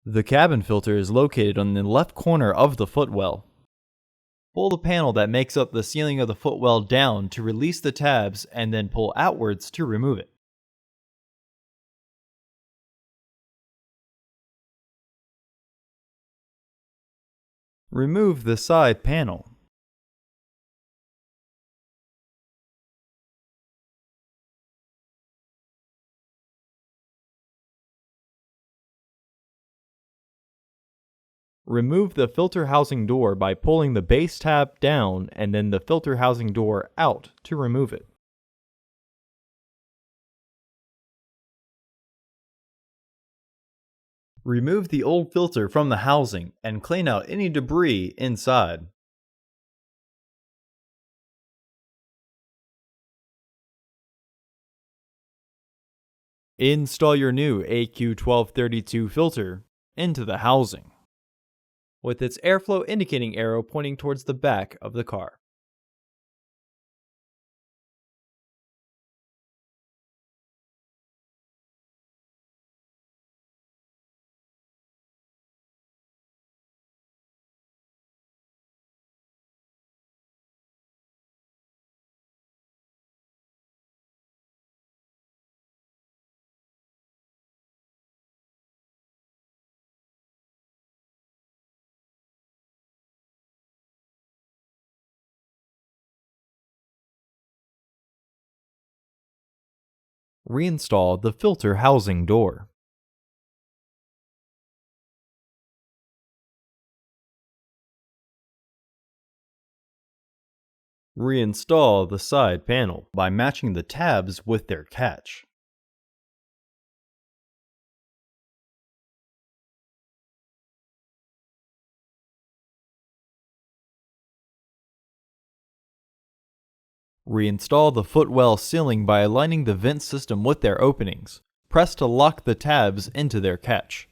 The cabin filter is located on the left corner of the footwell. Pull the panel that makes up the ceiling of the footwell down to release the tabs and then pull outwards to remove it. Remove the side panel. Remove the filter housing door by pulling the base tab down and then the filter housing door out to remove it. Remove the old filter from the housing and clean out any debris inside. Install your new AQ1232 filter into the housing, with its airflow indicating arrow pointing towards the back of the car. Reinstall the filter housing door. Reinstall the side panel by matching the tabs with their catch. Reinstall the footwell ceiling by aligning the vent system with their openings. Press to lock the tabs into their catch.